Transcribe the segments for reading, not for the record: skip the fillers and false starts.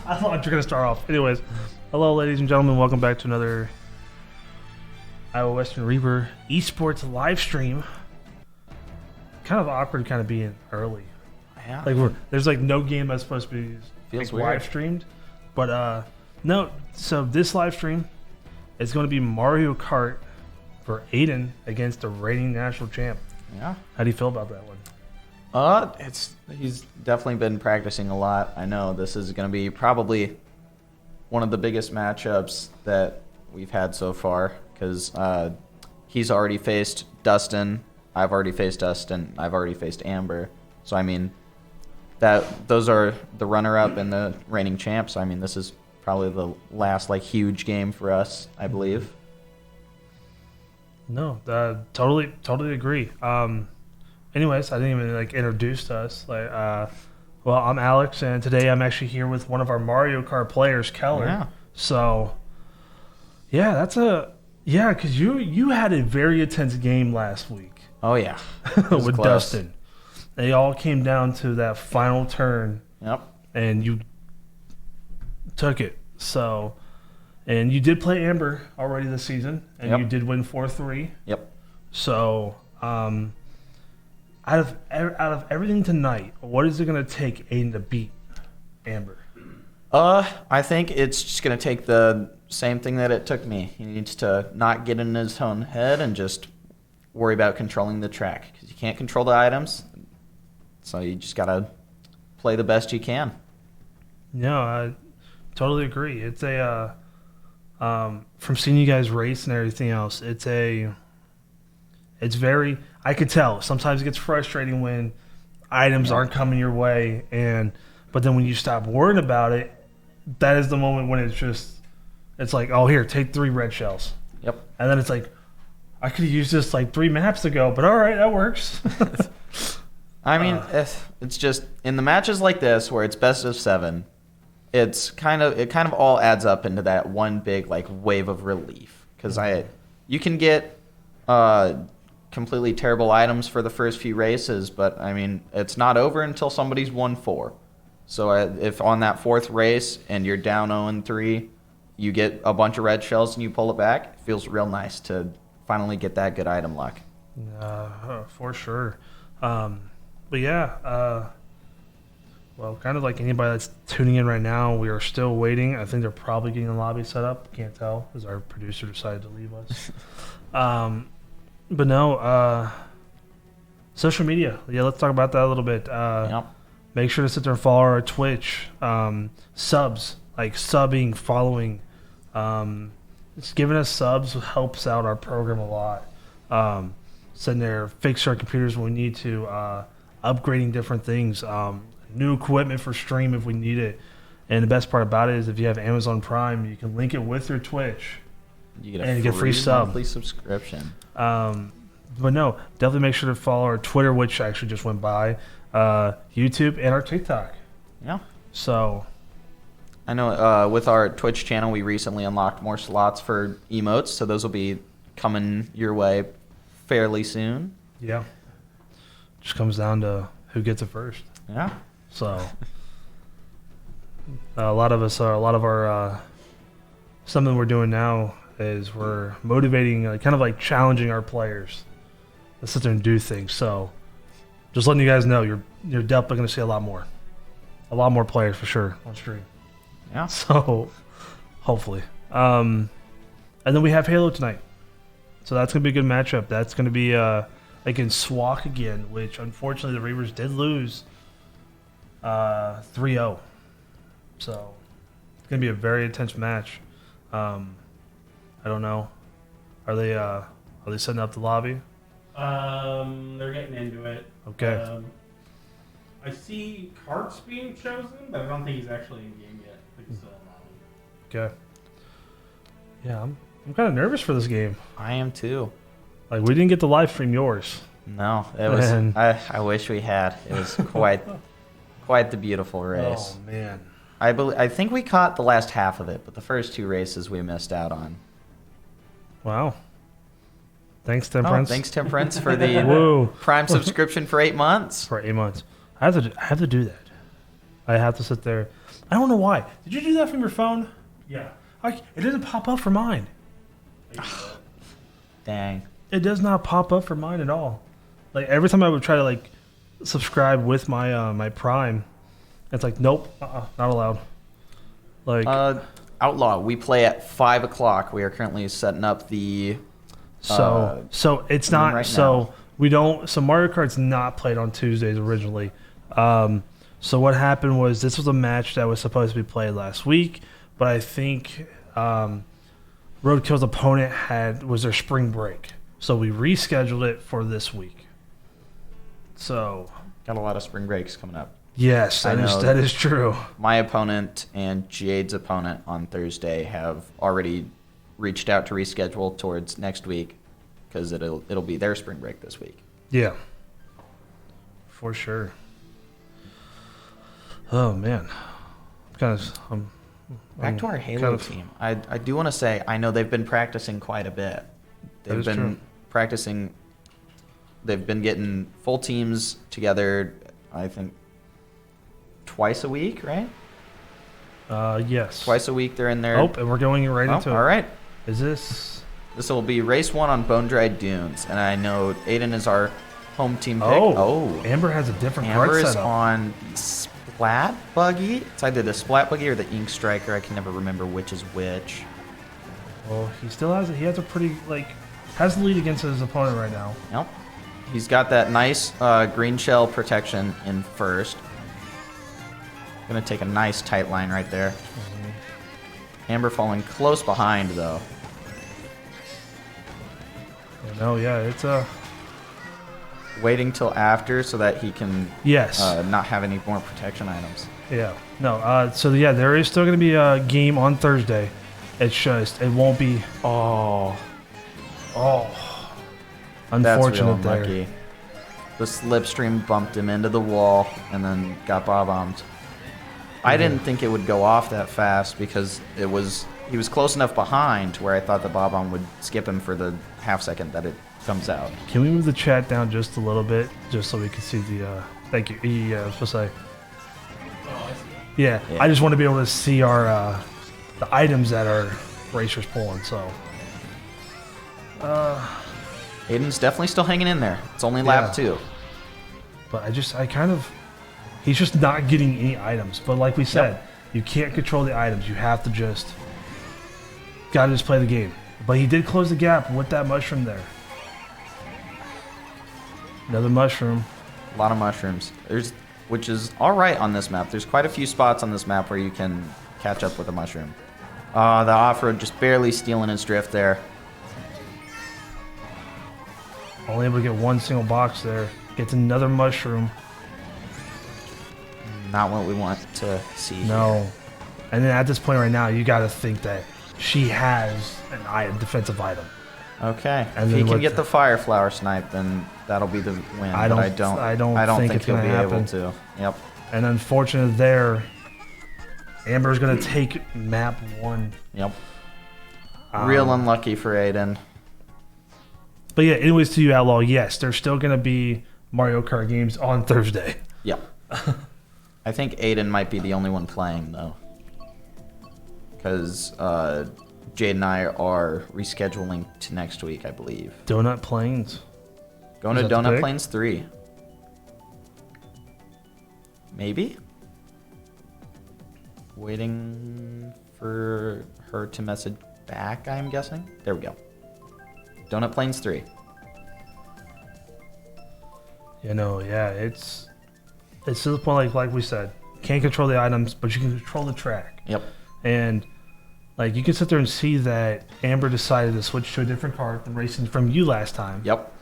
I thought you were going to start off. Anyways, hello, ladies and gentlemen. Welcome back to another Iowa Western Reaper esports live stream. Kind of awkward kind of being early. Yeah. Like there's like no game that's supposed to be Feels like, weird. live streamed. But no, so this live stream is going to be Mario Kart for Aiden against the reigning national champ. Yeah. How do you feel about that one? He's definitely been practicing a lot. I know this is going to be probably one of the biggest matchups that we've had so far because he's already faced Dustin. I've already faced Dustin. I've already faced Amber. So I mean, those are the runner-up and the reigning champs. I mean, this is probably the last like huge game for us, I believe. No, totally agree. Anyways, I didn't even like introduce us. Like, well, I'm Alex, and today I'm actually here with one of our Mario Kart players, Keller. Yeah. So, yeah, because you had a very intense game last week. Oh yeah, with close. Dustin. They all came down to that final turn. Yep. And you took it. So, and you did play Amber already this season, and Yep. you did win 4-3. Yep. So, out of everything tonight, what is it going to take Aiden to beat Amber? I think it's just going to take the same thing that it took me. He needs to not get in his own head and just worry about controlling the track because you can't control the items. So you just got to play the best you can. No, I totally agree. It's a from seeing you guys race and everything else, it's very, I could tell sometimes it gets frustrating when items aren't coming your way, but then when you stop worrying about it, that is the moment when it's like, oh, here, take 3 red shells. Yep. And then it's like, I could have used this like 3 maps ago, but all right, that works. I mean, it's just in the matches like this where it's best of 7, it kind of all adds up into that one big like wave of relief because you can get completely terrible items for the first few races, but I mean it's not over until somebody's won 4. So if on that 4th race and you're down 0-3, you get a bunch of red shells and you pull it back, it feels real nice to finally get that good item luck. For sure. But yeah, well, kind of like anybody that's tuning in right now, we are still waiting. I think they're probably getting the lobby set up. Can't tell because our producer decided to leave us. But no, social media. Yeah, let's talk about that a little bit. Yep. Make sure to sit there and follow our Twitch. Subs, like subbing, following. Just giving us subs helps out our program a lot. Sitting there, fix our computers when we need to. Upgrading different things, new equipment for stream if we need it. And the best part about it is if you have Amazon Prime, you can link it with your Twitch. You get free sub. monthly subscription. But no, definitely make sure to follow our Twitter, which actually just went by, YouTube, and our TikTok. Yeah. So I know with our Twitch channel, we recently unlocked more slots for emotes, so those will be coming your way fairly soon. yeah, just comes down to who gets it first. Yeah. So a lot of our something we're doing now is we're motivating, kind of like challenging our players to sit there and do things. So just letting you guys know, you're definitely going to see a lot more players for sure on stream. Yeah. So hopefully, and then we have Halo tonight, so that's going to be a good matchup. That's going to be against SWAC again, which unfortunately the Reavers did lose 3-0. So it's going to be a very intense match. I don't know. Are they setting up the lobby? They're getting into it. Okay. I see Kart's being chosen, but I don't think he's actually in game yet. I think he's still in lobby. Okay. Yeah, I'm kind of nervous for this game. I am too. Like, we didn't get to live stream yours. No, it was. Man. I wish we had. It was quite the beautiful race. Oh man. I think we caught the last half of it, but the first 2 races we missed out on. Wow. Thanks, Temperance. Oh, thanks, Temperance, for the Whoa. Prime subscription for 8 months. For 8 months. I have to do that. I have to sit there. I don't know why. Did you do that from your phone? Yeah. It doesn't pop up for mine. Dang. It does not pop up for mine at all. Like every time I would try to like subscribe with my my Prime, it's like nope, not allowed. Like Outlaw, we play at 5 o'clock. We are currently setting up the. so it's not right so now. we don't so Mario Kart's not played on Tuesdays originally. So what happened was this was a match that was supposed to be played last week, but I think Roadkill's opponent was their spring break, so we rescheduled it for this week. So Got a lot of spring breaks coming up. yes, I know. that is true. My opponent and Jade's opponent on Thursday have already reached out to reschedule towards next week because it'll be their spring break this week. Yeah, for sure. Oh man, Back to our Halo team. I do want to say I know they've been practicing quite a bit. They've been true. practicing. They've been getting full teams together. I think twice a week, right? Yes. Twice a week they're in there. Oh, and we're going right into it. All right. Is this? This will be race 1 on Bone Dried Dunes, and I know Aiden is our home team pick. Oh, Amber has a different Amber card is setup. on the Splat Buggy. It's either the Splat Buggy or the Ink Striker. I can never remember which is which. Well, he still has it. He has a pretty has the lead against his opponent right now. Nope. He's got that nice green shell protection in first. Gonna take a nice tight line right there. Amber falling close behind though. No, yeah, it's Waiting till after so that he can yes, not have any more protection items. yeah, no. So yeah, there is still going to be a game on Thursday. It's just it won't be. Oh, That's real unfortunate there. unlucky. The slipstream bumped him into the wall and then got bob-bombed. I didn't think it would go off that fast because he was close enough behind to where I thought the bob-bomb would skip him for the half second that it comes out. Can we move the chat down just a little bit, just so we can see the? Thank you. Yeah, I was supposed to say. Oh, I see. Yeah, Yeah. I just want to be able to see our the items that our racers pulling. So. Aiden's definitely still hanging in there. It's only lap Yeah. 2. But he's just not getting any items. But like we said, you can't control the items. You have to gotta just play the game. But he did close the gap with that mushroom there. Another mushroom. A lot of mushrooms. Which is all right on this map. There's quite a few spots on this map where you can catch up with a mushroom. The off-road just barely stealing his drift there. Only able to get one single box there. Gets another mushroom. Not what we want to see. No. And then at this point right now, you gotta think that she has an defensive item. Okay. And If then he can with get the fire flower snipe, then that'll be the win. I but don't I don't think think it's he'll gonna be able happen. to. Yep. And unfortunately there, Amber's gonna take map 1. Yep. Real Um, unlucky for Aiden. But yeah, anyways, to you, Outlaw, yes, there's still going to be Mario Kart games on Thursday. Yep. I think Aiden might be the only one playing, though. Because Jade and I are rescheduling to next week, I believe. Donut Plains. Going Is to that the Donut pick? Plains 3. Maybe? Waiting for her to message back, I'm guessing. There we go. Donut Plains 3. It's to the point like we said, can't control the items, but you can control the track. Yep. And like you can sit there and see that Amber decided to switch to a different car than racing from you last time. Yep.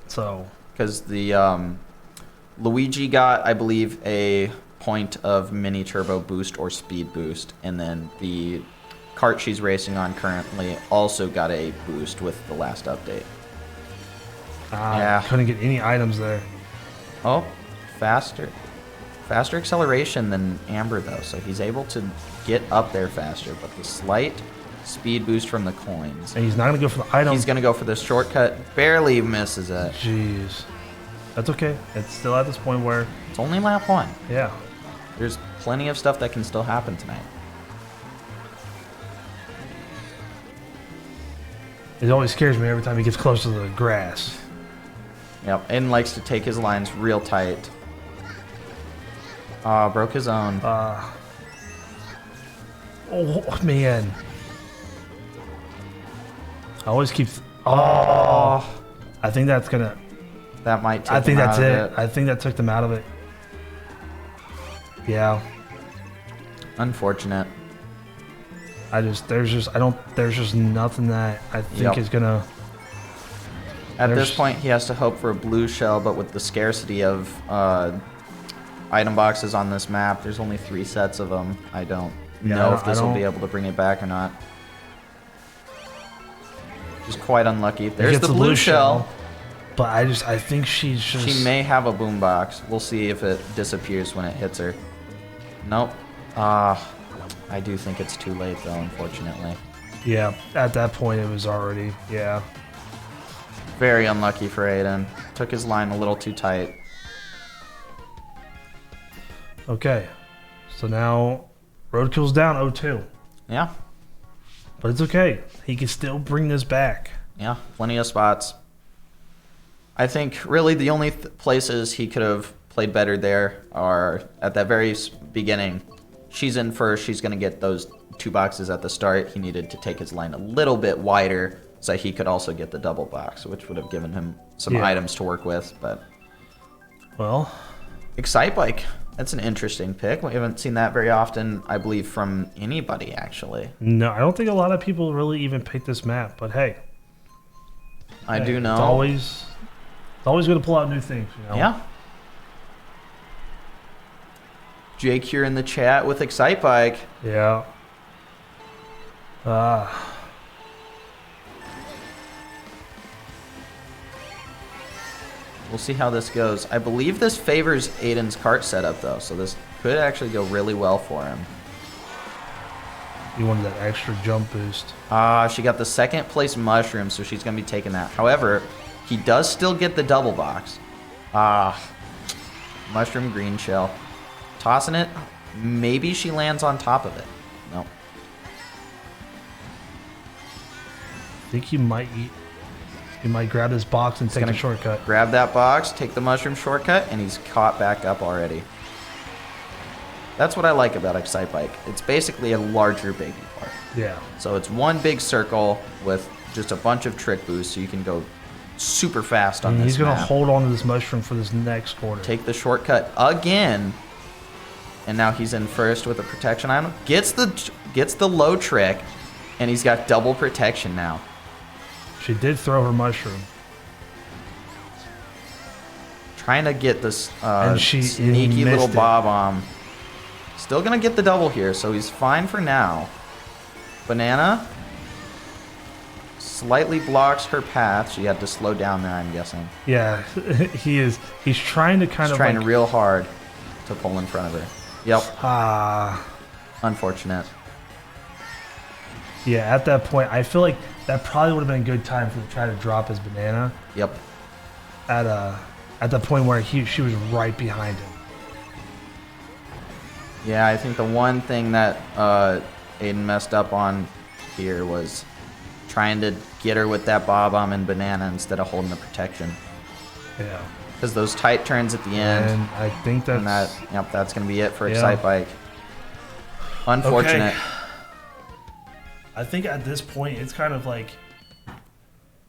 So Because the Luigi got, I believe, a point of mini turbo boost or speed boost, and then the kart she's racing on currently also got a boost with the last update. Yeah. couldn't get any items there. Oh, faster acceleration than Amber though, so he's able to get up there faster, but the slight speed boost from the coins. And he's not going to go for the item. He's gonna go for the shortcut, barely misses it. Jeez. That's okay. It's still at this point where, It's only lap 1. yeah. There's plenty of stuff that can still happen tonight. It always scares me every time he gets close to the grass. Yep, Aiden likes to take his lines real tight. Broke his own. Oh, man. I always keep... I think that's going to... That might take I think him that's out it. of it. I think that took them out of it. Yeah. Unfortunate. There's just nothing that I think is going to... At this point, he has to hope for a blue shell, but with the scarcity of item boxes on this map, there's only 3 sets of them. I don't know if this will be able to bring it back or not. Just quite unlucky. There's the blue shell. But I think she's just... She may have a boombox. We'll see if it disappears when it hits her. Nope. I do think it's too late, though, unfortunately. Yeah, at that point, it was already... Yeah. Very unlucky for Aiden. Took his line a little too tight. Okay. So now, Roadkill's down 0-2. Yeah. But it's okay. He can still bring this back. Yeah, plenty of spots. I think really the only places he could have played better there are at that very beginning. She's in first. She's going to get those 2 boxes at the start. He needed to take his line a little bit wider so he could also get the double box, which would have given him some items to work with. But well, Excitebike. That's an interesting pick. We haven't seen that very often, I believe, from anybody, actually. No, I don't think a lot of people really even pick this map. But hey. I do know. It's always going to pull out new things, you know? Yeah. Jake here in the chat with Excitebike. Yeah. We'll see how this goes. I believe this favors Aiden's cart setup, though, so this could actually go really well for him. You wanted that extra jump boost. She got the 2nd place mushroom, so she's going to be taking that. However, he does still get the double box. Mushroom green shell. Tossing it. Maybe she lands on top of it. Nope. I think he might grab this box and take the shortcut. Grab that box, take the mushroom shortcut, and he's caught back up already. That's what I like about Excitebike. It's basically a larger baby part. Yeah. So it's one big circle with just a bunch of trick boosts, so you can go super fast on this He's going to map. hold on to this mushroom for this next quarter. Take the shortcut again. And now he's in first with a protection item. Gets the low trick, and he's got double protection now. She did throw her mushroom. Trying to get this And she sneaky missed little it. bob-omb. Still going to get the double here, so he's fine for now. Banana slightly blocks her path. She had to slow down there, I'm guessing. Yeah, he is. He's trying to kind He's of trying like, real hard to pull in front of her. Yep. Unfortunate. Yeah, at that point, I feel like that probably would have been a good time for him to try to drop his banana. Yep. At the point where she was right behind him. Yeah, I think the one thing that Aiden messed up on here was trying to get her with that bob-omb and banana instead of holding the protection. Yeah. Because those tight turns at the end. And I think that's... that's going to be it for Yeah. Excitebike. Unfortunate. Okay. I think at this point, it's kind of like...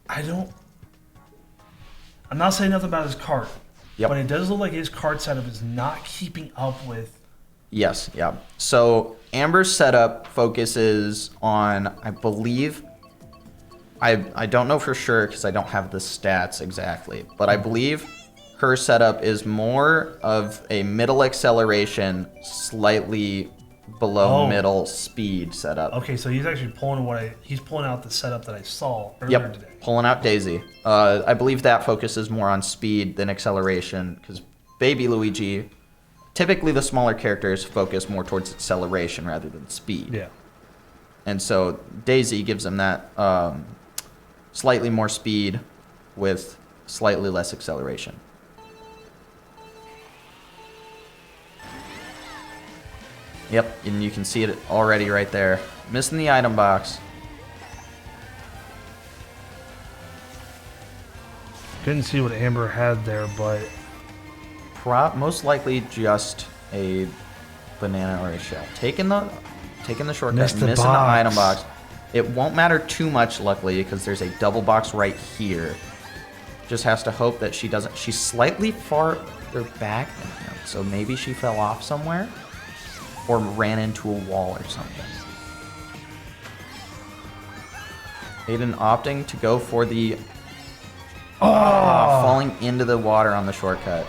I'm not saying nothing about his cart. Yep. But it does look like his cart setup is not keeping up with... Yes, yeah. So Amber's setup focuses on, I believe... I don't know for sure because I don't have the stats exactly. But I believe her setup is more of a middle acceleration, slightly below middle speed setup. Okay, so he's actually he's pulling out the setup that I saw earlier today. Pulling out Daisy. I believe that focuses more on speed than acceleration because Baby Luigi, typically the smaller characters focus more towards acceleration rather than speed. Yeah. And so Daisy gives him that slightly more speed with slightly less acceleration. Yep, and you can see it already right there. Missing the item box. Couldn't see what Amber had there, but Most likely just a banana or a shell. Taking the shortcut, Missed the missing the box. item box. It won't matter too much, luckily, because there's a double box right here. Just has to hope that she doesn't. She's slightly farther back than him, so maybe she fell off somewhere or ran into a wall or something. Aiden opting to go for the falling into the water on the shortcut.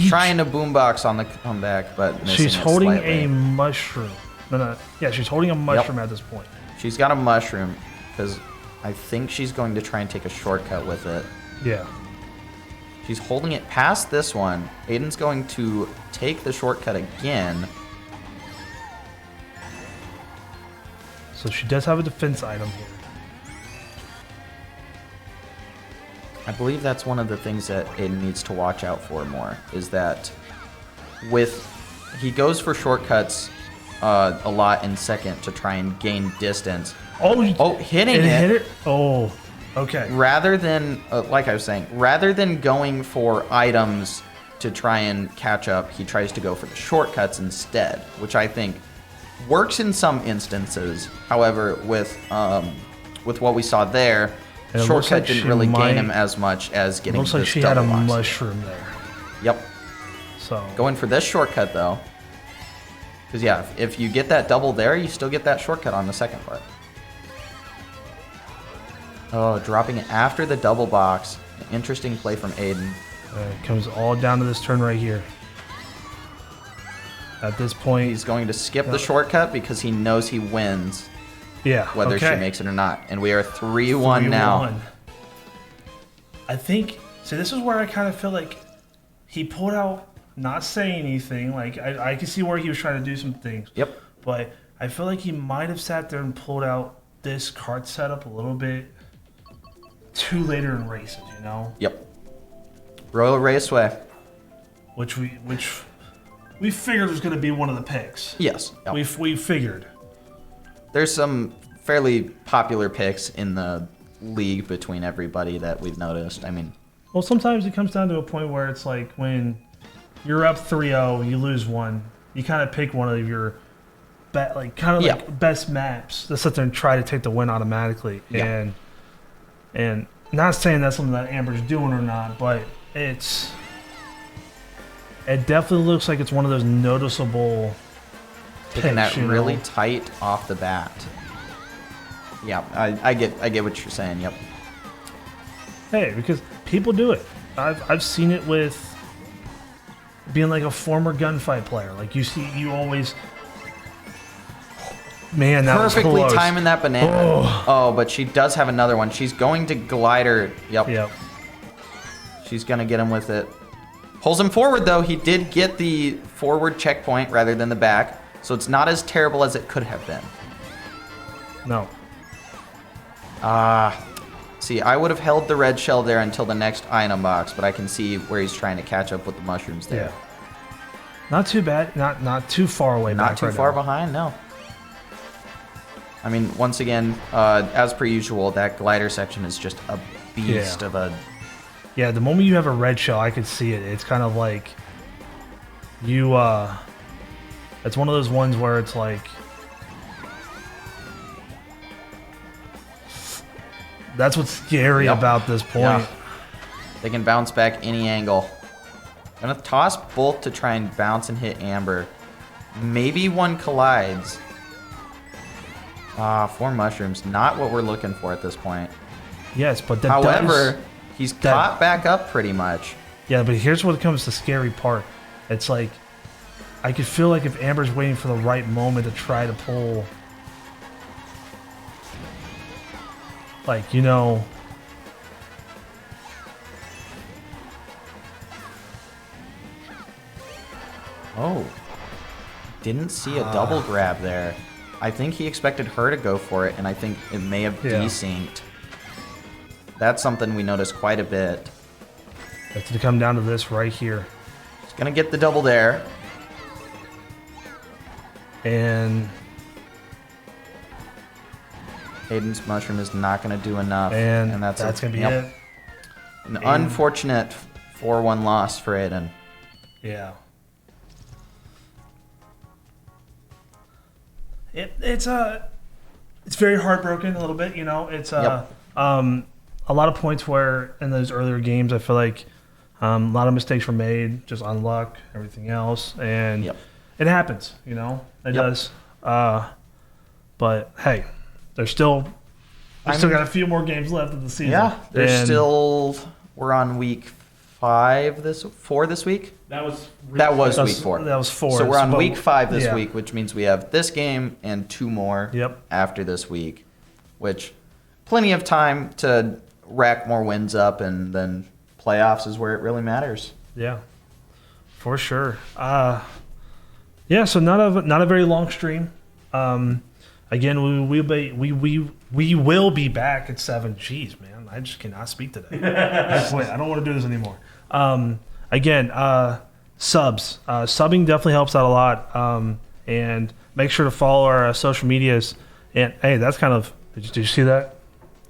Trying to boombox on the comeback, but missing she's it holding slightly. a mushroom. No. Yeah, she's holding a mushroom at this point. She's got a mushroom because I think she's going to try and take a shortcut with it. Yeah. She's holding it past this one. Aiden's going to take the shortcut again. So she does have a defense item here. I believe that's one of the things that Aiden needs to watch out for more, is that he goes for shortcuts a lot in second to try and gain distance. Hitting it. Hit it? Oh, okay. Rather than, like I was saying, rather than going for items to try and catch up, he tries to go for the shortcuts instead, which I think works in some instances. However, with what we saw there, shortcut like didn't really gain him as much as getting looks like this she had a double box. mushroom there. Yep. So Going for this shortcut, though. Because, yeah, if you get that double there, you still get that shortcut on the second part. Oh, dropping it after the double box. An interesting play from Aiden. it comes all down to this turn right here. At this point, He's going to skip the shortcut because he knows he wins, yeah, whether okay. she makes it or not. And we are 3-1 now. 3-1. I think, so this is where I kind of feel like he pulled out, not saying anything. Like, I can see where he was trying to do some things. Yep. But I feel like he might have sat there and pulled out this cart setup a little bit too later in races, you know? Yep. Royal Raceway. Which we figured was going to be one of the picks. Yes. Yep. We figured. There's some fairly popular picks in the league between everybody that we've noticed. I mean, Well, sometimes it comes down to a point where it's like when you're up 3-0, you lose one, you kind of pick one of your like best maps to sit there and try to take the win automatically. Yeah. And not saying that's something that Amber's doing or not, but it definitely looks like it's one of those noticeable picking that picks, you know? really tight off the bat. Yeah, I get what you're saying. Yep. Hey, because people do it. I've seen it with being like a former gunfight player. Like you always. Man, that Perfectly was close. timing that banana. Oh, but she does have another one. She's going to glider. Yep. Yep. She's going to get him with it. Pulls him forward, though. He did get the forward checkpoint rather than the back. So it's not as terrible as it could have been. No. See, I would have held the red shell there until the next item box, but I can see where he's trying to catch up with the mushrooms there. Yeah. Not too bad. Not too far away. Not back too right far now. behind, no. I mean, once again, as per usual, that glider section is just a beast of a... Yeah, the moment you have a red shell, I could see it. It's kind of like you. It's one of those ones where it's like that's what's scary about this point. Yeah. They can bounce back any angle. Gonna toss both to try and bounce and hit Amber. Maybe one collides. 4 mushrooms. Not what we're looking for at this point. Yes, but that However, does, he's caught back up pretty much. yeah, but here's what comes to the scary part. It's like I could feel like if Amber's waiting for the right moment to try to pull, like, you know. Oh. Didn't see a double grab there. I think he expected her to go for it, and I think it may have desynced. That's something we noticed quite a bit. It's to come down to this right here. He's going to get the double there. And Hayden's mushroom is not going to do enough. and that's going to be it. An unfortunate 4-1 loss for Hayden. Yeah. It's very heartbroken a little bit, you know. It's a lot of points where in those earlier games I feel like a lot of mistakes were made, just on luck, everything else, and it happens, you know. It does. But hey, we still got a few more games left of the season. Yeah, we're on week 4 this week. That was week 4. That was 4. So we're on week 5 this week, which means we have this game and 2 more after this week, which plenty of time to rack more wins up, and then playoffs is where it really matters. Yeah, for sure. So not a very long stream. Again, we will be back at 7. Jeez, man, I just cannot speak today. Wait, I don't want to do this anymore. Again, subs. Subbing definitely helps out a lot. And make sure to follow our social medias. And hey, that's kind of. Did you see that?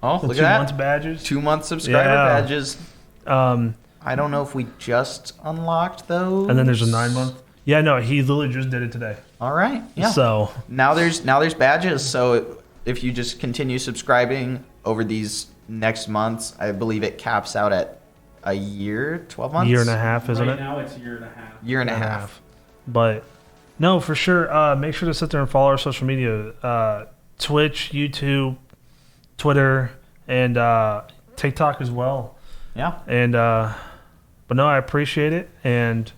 Oh, the look at that! 2 months badges. 2 month subscriber badges. I don't know if we just unlocked those. And then there's a 9 month. Yeah, no, he literally just did it today. All right. Yeah. So now there's badges. So if you just continue subscribing over these next months, I believe it caps out at a year, 12 months. Year and a half, isn't it? Right now it's a year and a half. Year and a half. But no, for sure. Make sure to sit there and follow our social media: Twitch, YouTube, Twitter, and TikTok as well. Yeah. And but no, I appreciate it. And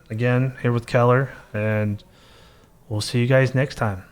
again, here with Keller, and we'll see you guys next time.